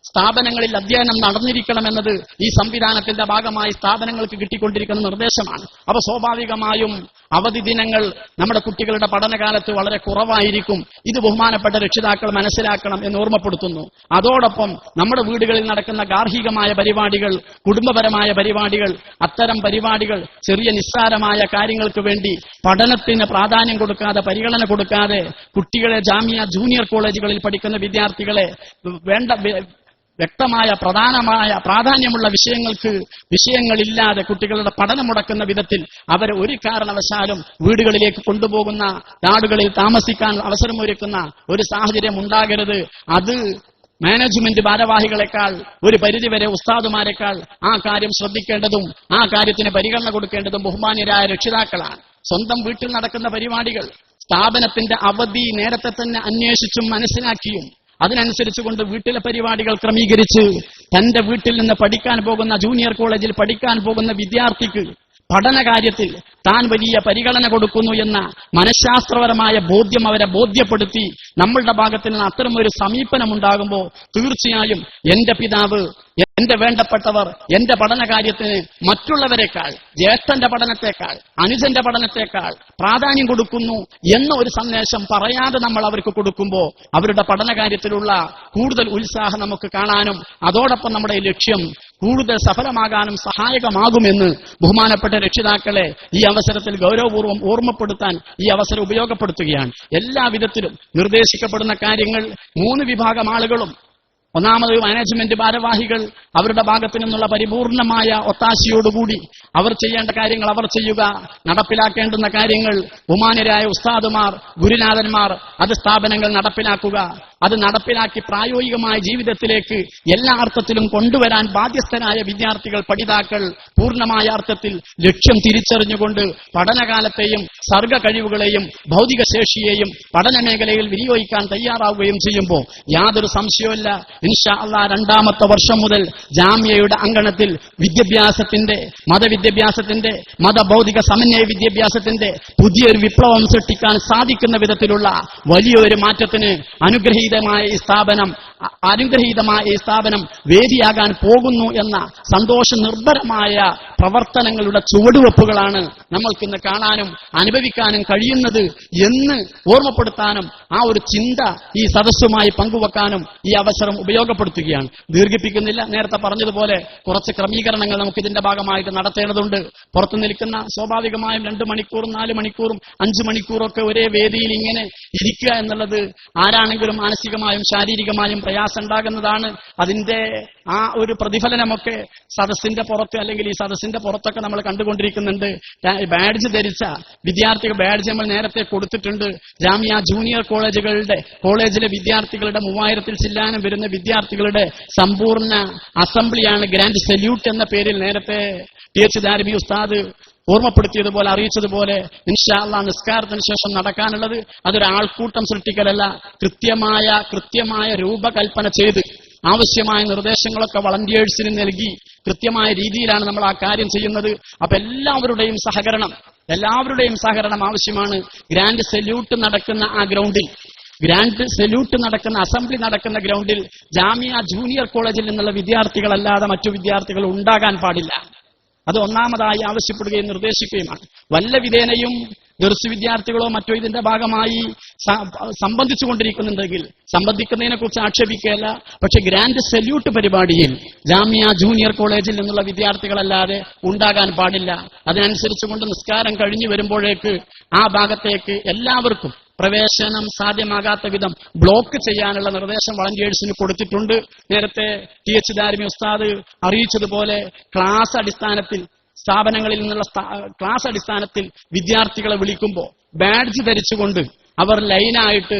സ്ഥാപനങ്ങളിൽ അധ്യയനം നടന്നിരിക്കണമെന്നത് ഈ സംവിധാനത്തിന്റെ ഭാഗമായി സ്ഥാപനങ്ങൾക്ക് കിട്ടിക്കൊണ്ടിരിക്കുന്ന നിർദ്ദേശമാണ്. അപ്പൊ സ്വാഭാവികമായും അവധി ദിനങ്ങൾ നമ്മുടെ കുട്ടികളുടെ പഠനകാലത്ത് വളരെ കുറവായിരിക്കും. ഇത് ബഹുമാനപ്പെട്ട രക്ഷിതാക്കൾ മനസ്സിലാക്കണം എന്ന് ഓർമ്മപ്പെടുത്തുന്നു. അതോടൊപ്പം നമ്മുടെ വീടുകളിൽ നടക്കുന്ന ഗാർഹികമായ പരിപാടികൾ, കുടുംബപരമായ പരിപാടികൾ, അത്തരം പരിപാടികൾ ചെറിയ നിസ്സാരമായ കാര്യങ്ങൾക്ക് വേണ്ടി പഠനത്തിന് പ്രാധാന്യം കൊടുക്കാതെ, പരിഗണന കൊടുക്കാതെ കുട്ടികളെ ജാമിയ ജൂനിയർ കോളേജുകളിൽ പഠിക്കുന്ന വിദ്യാർത്ഥികളെ വ്യക്തമായ പ്രാധാന്യമുള്ള വിഷയങ്ങളില്ലാതെ കുട്ടികളുടെ പഠനം മുടക്കുന്ന വിധത്തിൽ അവരെ ഒരു കാരണവശാലും വീടുകളിലേക്ക് കൊണ്ടുപോകുന്ന, നാടുകളിൽ താമസിക്കാൻ അവസരമൊരുക്കുന്ന ഒരു സാഹചര്യം ഉണ്ടാകരുത്. അത് മാനേജ്മെന്റ് ഭാരവാഹികളെക്കാൾ ഒരു പരിധിവരെ ഉസ്താദുമാരെക്കാൾ ആ കാര്യം ശ്രദ്ധിക്കേണ്ടതും ആ കാര്യത്തിന് പരിഗണന കൊടുക്കേണ്ടതും ബഹുമാന്യരായ രക്ഷിതാക്കളാണ്. സ്വന്തം വീട്ടിൽ നടക്കുന്ന പരിപാടികൾ സ്ഥാപനത്തിന്റെ അവധി നേരത്തെ തന്നെ അന്വേഷിച്ചും മനസ്സിലാക്കിയും അതിനനുസരിച്ചുകൊണ്ട് വീട്ടിലെ പരിപാടികൾ ക്രമീകരിച്ച് തന്റെ വീട്ടിൽ നിന്ന് പഠിക്കാൻ പോകുന്ന, ജൂനിയർ കോളേജിൽ പഠിക്കാൻ പോകുന്ന വിദ്യാർത്ഥിക്ക് പഠനകാര്യത്തിൽ താൻ വലിയ പരിഗണന കൊടുക്കുന്നു എന്ന മനഃശാസ്ത്രപരമായ ബോധ്യം അവരെ ബോധ്യപ്പെടുത്തി നമ്മളുടെ ഭാഗത്തിൽ നിന്ന് അത്തരമൊരു സമീപനം ഉണ്ടാകുമ്പോൾ തീർച്ചയായും എന്റെ പിതാവ്, എന്റെ വേണ്ടപ്പെട്ടവർ എന്റെ പഠനകാര്യത്തിന് മറ്റുള്ളവരെക്കാൾ, ജ്യേഷ്ഠന്റെ പഠനത്തെക്കാൾ, അനുജന്റെ പഠനത്തെക്കാൾ പ്രാധാന്യം കൊടുക്കുന്നു എന്ന ഒരു സന്ദേശം പറയാതെ നമ്മൾ അവർക്ക് കൊടുക്കുമ്പോൾ അവരുടെ പഠനകാര്യത്തിലുള്ള കൂടുതൽ ഉത്സാഹം നമുക്ക് കാണാനും അതോടൊപ്പം നമ്മുടെ ലക്ഷ്യം കൂടുതൽ സഫലമാകാനും സഹായകമാകുമെന്ന് ബഹുമാനപ്പെട്ട രക്ഷിതാക്കളെ ഈ അവസരത്തിൽ ഗൗരവപൂർവ്വം ഓർമ്മപ്പെടുത്താൻ ഈ അവസരം ഉപയോഗപ്പെടുത്തുകയാണ്. എല്ലാവിധത്തിലും നിർദ്ദേശിക്കപ്പെടുന്ന കാര്യങ്ങൾ 3 വിഭാഗം ആളുകളും, ഒന്നാമത് മാനേജ്മെന്റ് ഭാരവാഹികൾ അവരുടെ ഭാഗത്തു നിന്നുള്ള പരിപൂർണമായ ഒത്താശയോടുകൂടി അവർ ചെയ്യേണ്ട കാര്യങ്ങൾ അവർ ചെയ്യുക, നടപ്പിലാക്കേണ്ടുന്ന കാര്യങ്ങൾ ബഹുമാന്യരായ ഉസ്താദുമാർ, ഗുരുനാഥന്മാർ അത് സ്ഥാപനങ്ങൾ നടപ്പിലാക്കുക, അത് നടപ്പിലാക്കി പ്രായോഗികമായ ജീവിതത്തിലേക്ക് എല്ലാ അർത്ഥത്തിലും കൊണ്ടുവരാൻ ബാധ്യസ്ഥരായ വിദ്യാർത്ഥികൾ, പഠിതാക്കൾ പൂർണ്ണമായ അർത്ഥത്തിൽ ലക്ഷ്യം തിരിച്ചറിഞ്ഞുകൊണ്ട് പഠനകാലത്തെയും സർഗ കഴിവുകളെയും ഭൗതിക ശേഷിയെയും പഠന മേഖലയിൽ വിനിയോഗിക്കാൻ തയ്യാറാവുകയും ചെയ്യുമ്പോൾ യാതൊരു സംശയവുമില്ല, ഇൻഷാ അല്ലാഹ് 2ാമത്തെ വർഷം മുതൽ ജാമിയയുടെ അങ്കണത്തിൽ വിദ്യാഭ്യാസത്തിന്റെ, മതവിദ്യാഭ്യാസത്തിന്റെ, മതഭൗതിക സമന്വയ വിദ്യാഭ്യാസത്തിന്റെ പുതിയൊരു വിപ്ലവം സൃഷ്ടിക്കാൻ സാധിക്കുന്ന വിധത്തിലുള്ള വലിയൊരു മാറ്റത്തിന് അനുഗ്രഹീതമായ ഈ സ്ഥാപനം വേദിയാകാൻ പോകുന്നു എന്ന സന്തോഷ നിർഭരമായ പ്രവർത്തനങ്ങളുടെ ചുവടുവെപ്പുകളാണ് നമ്മൾക്കിന്ന് കാണാനും അനുഭവിക്കാനും കഴിയുന്നത് എന്ന് ഓർമ്മപ്പെടുത്താനും ആ ഒരു ചിന്ത ഈ സദസ്സുമായി പങ്കുവെക്കാനും ഈ അവസരം ഉപയോഗപ്പെടുത്തുകയാണ്. ദീർഘിപ്പിക്കുന്നില്ല. നേരത്തെ പറഞ്ഞതുപോലെ കുറച്ച് ക്രമീകരണങ്ങൾ നമുക്ക് ഇതിന്റെ ഭാഗമായിട്ട് നടത്തേണ്ടതുണ്ട്. പുറത്തു നിൽക്കുന്ന സ്വാഭാവികമായും 2 മണിക്കൂറും 4 മണിക്കൂറും 5 മണിക്കൂറൊക്കെ ഒരേ വേദിയിൽ ഇങ്ങനെ ഇരിക്കുക എന്നുള്ളത് ആരാണെങ്കിലും മാനസികമായും ശാരീരികമായും പ്രയാസം ഉണ്ടാകുന്നതാണ്. അതിന്റെ ആ ഒരു പ്രതിഫലനമൊക്കെ സദസ്സിന്റെ പുറത്ത് അല്ലെങ്കിൽ ഈ സദസ്സിന്റെ പുറത്തൊക്കെ നമ്മൾ കണ്ടുകൊണ്ടിരിക്കുന്നുണ്ട്. ബാഡ്ജ് ധരിച്ച വിദ്യാർത്ഥികൾ, ബാഡ്ജ് നമ്മൾ നേരത്തെ കൊടുത്തിട്ടുണ്ട്. ജാമിയ ജൂനിയർ കോളേജിലെ വിദ്യാർത്ഥികളുടെ 3000-ൽ ചില്ലാനം വരുന്ന വിദ്യാർത്ഥികളുടെ സമ്പൂർണ്ണ അസംബ്ലിയാണ് ഗ്രാൻഡ് സല്യൂട്ട് എന്ന പേരിൽ നേരത്തെ TH ദാരിമി ഉസ്താദ് ഓർമ്മപ്പെടുത്തിയതുപോലെ, അറിയിച്ചതുപോലെ ഇൻഷാ അല്ലാഹ് നിസ്കാരത്തിന് ശേഷം നടക്കാനുള്ളത് അതൊരു ആൾക്കൂട്ടം സൃഷ്ടിക്കലല്ല, കൃത്യമായ രൂപകൽപ്പന ചെയ്ത് ആവശ്യമായ നിർദ്ദേശങ്ങളൊക്കെ വളണ്ടിയേഴ്സിന് നൽകി കൃത്യമായ രീതിയിലാണ് നമ്മൾ ആ കാര്യം ചെയ്യുന്നത്. അപ്പൊ എല്ലാവരുടെയും സഹകരണം ആവശ്യമാണ്. ഗ്രാൻഡ് സല്യൂട്ട് നടക്കുന്ന ആ ഗ്രൗണ്ടിൽ, അസംബ്ലി നടക്കുന്ന ഗ്രൗണ്ടിൽ ജാമിയ ജൂനിയർ കോളേജിൽ നിന്നുള്ള വിദ്യാർത്ഥികളല്ലാതെ മറ്റു വിദ്യാർത്ഥികൾ ഉണ്ടാകാൻ പാടില്ല. അത് ഒന്നാമതായി ആവശ്യപ്പെടുകയും നിർദ്ദേശിക്കുകയുമാണ്. വല്ല വിധേനയും ദർസ് വിദ്യാർത്ഥികളോ മറ്റോ ഇതിന്റെ ഭാഗമായി സംബന്ധിച്ചുകൊണ്ടിരിക്കുന്നുണ്ടെങ്കിൽ സംബന്ധിക്കുന്നതിനെ കുറിച്ച് ആക്ഷേപിക്കുകയല്ല. പക്ഷെ ഗ്രാൻഡ് സല്യൂട്ട് പരിപാടിയിൽ ജാമിയ ജൂനിയർ കോളേജിൽ നിന്നുള്ള വിദ്യാർത്ഥികളല്ലാതെ ഉണ്ടാകാൻ പാടില്ല. അതിനനുസരിച്ചുകൊണ്ട് നിസ്കാരം കഴിഞ്ഞു വരുമ്പോഴേക്ക് ആ ഭാഗത്തേക്ക് എല്ലാവർക്കും പ്രവേശനം സാധ്യമാകാത്ത വിധം ബ്ലോക്ക് ചെയ്യാനുള്ള നിർദ്ദേശം വളണ്ടിയേഴ്സിന് കൊടുത്തിട്ടുണ്ട്. നേരത്തെ TH ദാരിമി ഉസ്താദ് അറിയിച്ചതുപോലെ ക്ലാസ് അടിസ്ഥാനത്തിൽ സ്ഥാപനങ്ങളിൽ നിന്നുള്ള ക്ലാസ് അടിസ്ഥാനത്തിൽ വിദ്യാർത്ഥികളെ വിളിക്കുമ്പോൾ ബാഡ്ജ് ധരിച്ചുകൊണ്ട് അവർ ലൈനായിട്ട്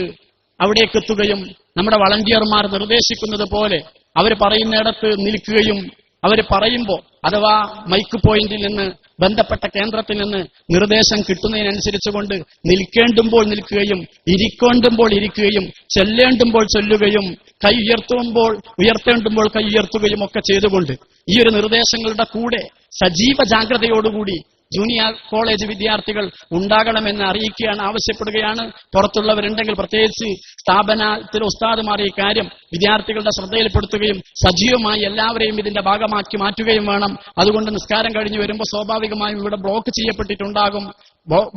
അവിടേക്ക് എത്തുകയും നമ്മുടെ വളണ്ടിയർമാർ നിർദ്ദേശിക്കുന്നത് പോലെ അവർ പറയുന്നിടത്ത് നിൽക്കുകയും അവർ പറയുമ്പോൾ അഥവാ മൈക്ക് പോയിന്റിൽ നിന്ന് ബന്ധപ്പെട്ട കേന്ദ്രത്തിൽ നിന്ന് നിർദ്ദേശം കിട്ടുന്നതിനനുസരിച്ചുകൊണ്ട് നിൽക്കേണ്ടുമ്പോൾ നിൽക്കുകയും ഇരിക്കേണ്ടുമ്പോൾ ഇരിക്കുകയും ചൊല്ലേണ്ടുമ്പോൾ ചൊല്ലുകയും കൈ ഉയർത്തേണ്ടുമ്പോൾ കൈ ഉയർത്തുകയും ഒക്കെ ചെയ്തുകൊണ്ട് ഈ ഒരു നിർദ്ദേശങ്ങളുടെ കൂടെ സജീവ ജാഗ്രതയോടുകൂടി ജൂനിയർ കോളേജ് വിദ്യാർത്ഥികൾ ഉണ്ടാകണമെന്ന് അറിയിക്കുകയാണ്, ആവശ്യപ്പെടുകയാണ്. പുറത്തുള്ളവരുണ്ടെങ്കിൽ പ്രത്യേകിച്ച് സ്ഥാപനത്തിലെ ഉസ്താദുമാർ ഈ കാര്യം വിദ്യാർത്ഥികളുടെ ശ്രദ്ധയിൽപ്പെടുത്തുകയും സജീവമായി എല്ലാവരെയും ഇതിന്റെ ഭാഗമാക്കി മാറ്റുകയും വേണം. അതുകൊണ്ട് നിസ്കാരം കഴിഞ്ഞ് വരുമ്പോൾ സ്വാഭാവികമായും ഇവിടെ ബ്ലോക്ക് ചെയ്യപ്പെട്ടിട്ടുണ്ടാകും.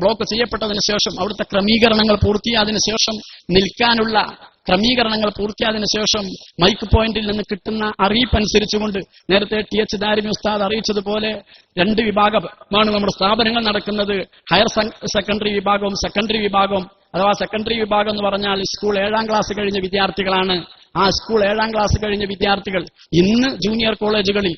ബ്ലോക്ക് ചെയ്യപ്പെട്ടതിന് ശേഷം അവിടുത്തെ ക്രമീകരണങ്ങൾ പൂർത്തിയായതിനു ശേഷം നിൽക്കാനുള്ള ക്രമീകരണങ്ങൾ പൂർത്തിയായതിനു ശേഷം മൈക്ക് പോയിന്റിൽ നിന്ന് കിട്ടുന്ന അറിയിപ്പനുസരിച്ചുകൊണ്ട് നേരത്തെ TH ദാരിമി ഉസ്താദ് അറിയിച്ചതുപോലെ 2 വിഭാഗമാണ് നമ്മുടെ സ്ഥാപനങ്ങൾ നടക്കുന്നത്. ഹയർ സെക്കൻഡറി വിഭാഗവും സെക്കൻഡറി വിഭാഗവും. അഥവാ സെക്കൻഡറി വിഭാഗം എന്ന് പറഞ്ഞാൽ സ്കൂൾ 7ാം ക്ലാസ് കഴിഞ്ഞ വിദ്യാർത്ഥികളാണ്. ആ സ്കൂൾ 7ാം ക്ലാസ് കഴിഞ്ഞ വിദ്യാർത്ഥികൾ ഇന്ന് ജൂനിയർ കോളേജുകളിൽ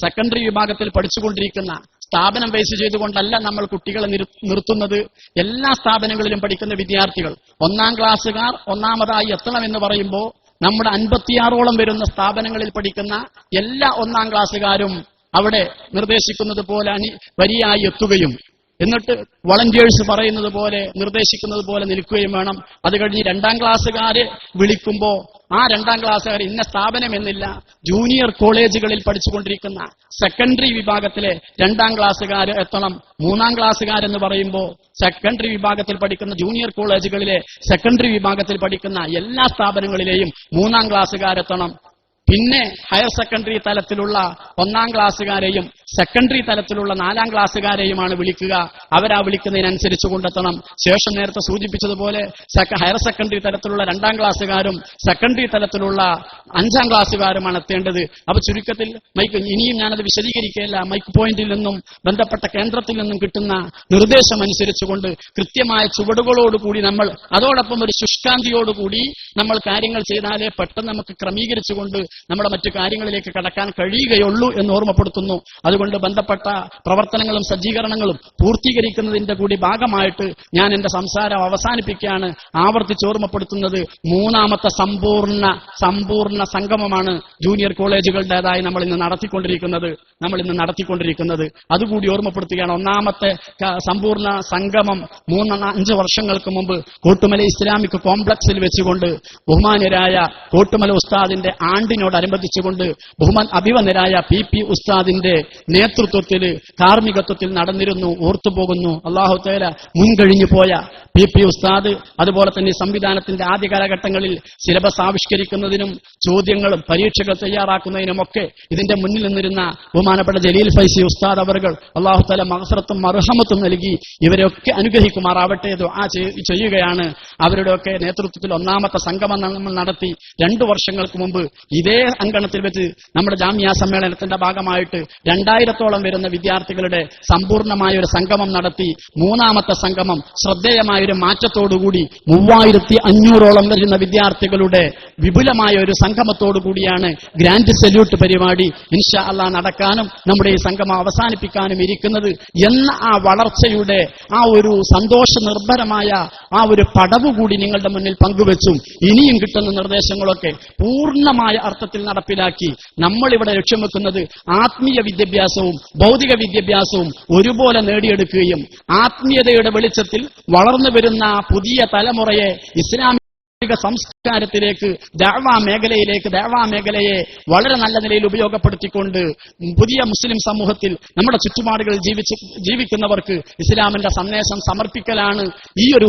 സെക്കൻഡറി വിഭാഗത്തിൽ പഠിച്ചുകൊണ്ടിരിക്കുന്ന സ്ഥാപനം ബേസ് ചെയ്തുകൊണ്ടല്ല നമ്മൾ കുട്ടികളെ നിർത്തുന്നത്. എല്ലാ സ്ഥാപനങ്ങളിലും പഠിക്കുന്ന വിദ്യാർത്ഥികൾ 1ാം ക്ലാസ്സുകാർ ഒന്നാമതായി എത്തണമെന്ന് പറയുമ്പോൾ നമ്മുടെ 56ഓളം വരുന്ന സ്ഥാപനങ്ങളിൽ പഠിക്കുന്ന എല്ലാ 1ാം ക്ലാസ്സുകാരും അവിടെ നിർദ്ദേശിക്കുന്നത് പോലെ വരിയായി എത്തുകയും എന്നിട്ട് വളണ്ടിയേഴ്സ് പറയുന്നത് പോലെ നിർദ്ദേശിക്കുന്നത് പോലെ നിൽക്കുകയും വേണം. അത് കഴിഞ്ഞ് 2ാം ക്ലാസ്സുകാരെ വിളിക്കുമ്പോൾ ആ 2ാം ക്ലാസ്സുകാർ ഇന്ന സ്ഥാപനം എന്നില്ല, ജൂനിയർ കോളേജുകളിൽ പഠിച്ചുകൊണ്ടിരിക്കുന്ന സെക്കൻഡറി വിഭാഗത്തിലെ 2ാം ക്ലാസ്സുകാർ എത്തണം. 3ാം ക്ലാസ്സുകാരെന്ന് പറയുമ്പോൾ സെക്കൻഡറി വിഭാഗത്തിൽ പഠിക്കുന്ന ജൂനിയർ കോളേജുകളിലെ സെക്കൻഡറി വിഭാഗത്തിൽ പഠിക്കുന്ന എല്ലാ സ്ഥാപനങ്ങളിലെയും 3ാം ക്ലാസ്സുകാരെത്തണം. പിന്നെ ഹയർ സെക്കൻഡറി തലത്തിലുള്ള 1ാം ക്ലാസ്സുകാരെയും സെക്കൻഡറി തലത്തിലുള്ള 4ാം ക്ലാസ്സുകാരെയുമാണ് വിളിക്കുക. അവരാ വിളിക്കുന്നതിനനുസരിച്ച് കൊണ്ടെത്തണം. ശേഷം നേരത്തെ സൂചിപ്പിച്ചതുപോലെ ഹയർ സെക്കൻഡറി തലത്തിലുള്ള 2ാം ക്ലാസ്സുകാരും സെക്കൻഡറി തലത്തിലുള്ള 5ാം ക്ലാസ്സുകാരുമാണ് എത്തേണ്ടത്. അപ്പൊ ചുരുക്കത്തിൽ ഇനിയും ഞാനത് വിശദീകരിക്കുകയല്ല. മൈക്ക് പോയിന്റിൽ നിന്നും ബന്ധപ്പെട്ട കേന്ദ്രത്തിൽ നിന്നും കിട്ടുന്ന നിർദ്ദേശം അനുസരിച്ചുകൊണ്ട് കൃത്യമായ ചുവടുകളോടുകൂടി നമ്മൾ അതോടൊപ്പം ഒരു ശുഷ്കാന്തിയോടുകൂടി നമ്മൾ കാര്യങ്ങൾ ചെയ്താലേ പെട്ടെന്ന് നമുക്ക് ക്രമീകരിച്ചുകൊണ്ട് നമ്മുടെ മറ്റു കാര്യങ്ങളിലേക്ക് കടക്കാൻ കഴിയുകയുള്ളൂ എന്ന് ഓർമ്മപ്പെടുത്തുന്നു. അതുകൊണ്ട് ബന്ധപ്പെട്ട പ്രവർത്തനങ്ങളും സജ്ജീകരണങ്ങളും പൂർത്തീകരിക്കുന്നതിന്റെ കൂടി ഭാഗമായിട്ട് ഞാൻ എന്റെ സംസാരം അവസാനിപ്പിക്കുകയാണ്. ആവർത്തിച്ച് ഓർമ്മപ്പെടുത്തുന്നത് 3ാമത്തെ സമ്പൂർണ്ണ സംഗമമാണ് ജൂനിയർ കോളേജുകളുടേതായി നമ്മൾ ഇന്ന് നടത്തിക്കൊണ്ടിരിക്കുന്നത്. അതുകൂടി ഓർമ്മപ്പെടുത്തുകയാണ്. 1ാമത്തെ സമ്പൂർണ്ണ സംഗമം 5 വർഷങ്ങൾക്ക് മുമ്പ് കോട്ടുമല ഇസ്ലാമിക് കോംപ്ലക്സിൽ വെച്ചുകൊണ്ട് ബഹുമാന്യരായ കോട്ടുമല ഉസ്താദിന്റെ ആണ്ടിനോടനുബന്ധിച്ചുകൊണ്ട് അഭിവന്ദരായ PP ഉസ്താദിന്റെ നേതൃത്വത്തിൽ കാർമ്മികത്വത്തിൽ നടന്നിരുന്നു. ഓർത്തുപോകുന്നു. അല്ലാഹു തആല മുൻകഴിഞ്ഞു പോയ PP ഉസ്താദ് അതുപോലെ തന്നെ സംവിധാനത്തിന്റെ ആദ്യ കാലഘട്ടങ്ങളിൽ സിലബസ് ആവിഷ്കരിക്കുന്നതിനും ചോദ്യങ്ങളും പരീക്ഷകൾ തയ്യാറാക്കുന്നതിനുമൊക്കെ ഇതിന്റെ മുന്നിൽ നിന്നിരുന്ന ബഹുമാനപ്പെട്ട ജലീൽ ഫൈസി ഉസ്താദ് അവർകൾ അല്ലാഹു തആല മഗ്ഫിറത്തും മർഹമത്തും നൽകി ഇവരെയൊക്കെ അനുഗ്രഹിക്കുമാറാവട്ടെ ദുആ ചെയ്യുകയാണ്. അവരുടെയൊക്കെ നേതൃത്വത്തിൽ 1ാമത്തെ സംഗമം നമ്മൾ നടത്തി. 2 വർഷങ്ങൾക്ക് മുമ്പ് ഇതേ അങ്കണത്തിൽ വെച്ച് നമ്മുടെ ജാമിയ സമ്മേളനത്തിന്റെ ഭാഗമായിട്ട് 2000ഓളം വരുന്ന വിദ്യാർത്ഥികളുടെ സമ്പൂർണമായ ഒരു സംഗമം നടത്തി. 3ാമത്തെ സംഗമം ശ്രദ്ധേയമായ ഒരു മാറ്റത്തോടുകൂടി 3500ഓളം വരുന്ന വിദ്യാർത്ഥികളുടെ വിപുലമായ ഒരു സംഗമത്തോടുകൂടിയാണ് ഗ്രാൻഡ് സല്യൂട്ട് പരിപാടി ഇൻഷാ അല്ലാഹ് നടക്കാനും നമ്മുടെ ഈ സംഗമം അവസാനിപ്പിക്കാനും ഇരിക്കുന്നത് എന്ന ആ വളർച്ചയുടെ ആ ഒരു സന്തോഷ നിർഭരമായ ആ ഒരു പടവ് കൂടി നിങ്ങളുടെ മുന്നിൽ പങ്കുവെച്ചും ഇനിയും കിട്ടുന്ന നിർദ്ദേശങ്ങളൊക്കെ പൂർണ്ണമായ അർത്ഥത്തിൽ നടപ്പിലാക്കി നമ്മളിവിടെ ലക്ഷ്യം വെക്കുന്നത് ആത്മീയ വിദ്യാഭ്യാസവും ഭൗതിക വിദ്യാഭ്യാസവും ഒരുപോലെ നേടിയെടുക്കുകയും ആത്മീയതയുടെ വെളിച്ചത്തിൽ വളർന്നു വരുന്ന പുതിയ തലമുറയെ ഇസ്ലാം സംസ്കാരത്തിലേക്ക് ദഅ്വാ മേഖലയെ വളരെ നല്ല നിലയിൽ ഉപയോഗപ്പെടുത്തിക്കൊണ്ട് പുതിയ മുസ്ലിം സമൂഹത്തിൽ നമ്മുടെ ചുറ്റുപാടുകളിൽ ജീവിക്കുന്നവർക്ക് ഇസ്ലാമിന്റെ സന്ദേശം സമർപ്പിക്കലാണ് ഈ ഒരു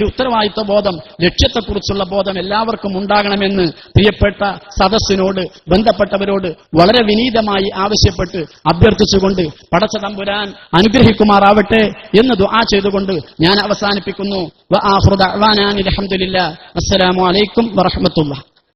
ഉത്തരവാദിത്വ ബോധം ലക്ഷ്യത്തെക്കുറിച്ചുള്ള ബോധം എല്ലാവർക്കും ഉണ്ടാകണമെന്ന് പ്രിയപ്പെട്ട സദസ്സിനോട് ബന്ധപ്പെട്ടവരോട് വളരെ വിനീതമായി ആവശ്യപ്പെട്ട് അഭ്യർത്ഥിച്ചുകൊണ്ട് പടച്ച തമ്പുരാൻ അനുഗ്രഹിക്കുമാറാവട്ടെ എന്ന് ദുആ ചെയ്തുകൊണ്ട് ഞാൻ അവസാനിപ്പിക്കുന്നു. വആഖിറു ദഅ്വാനാ അൽഹംദുലില്ലാഹ്. അസ്സലാമു അലൈക്കും വറഹ്മത്തുള്ളാഹി.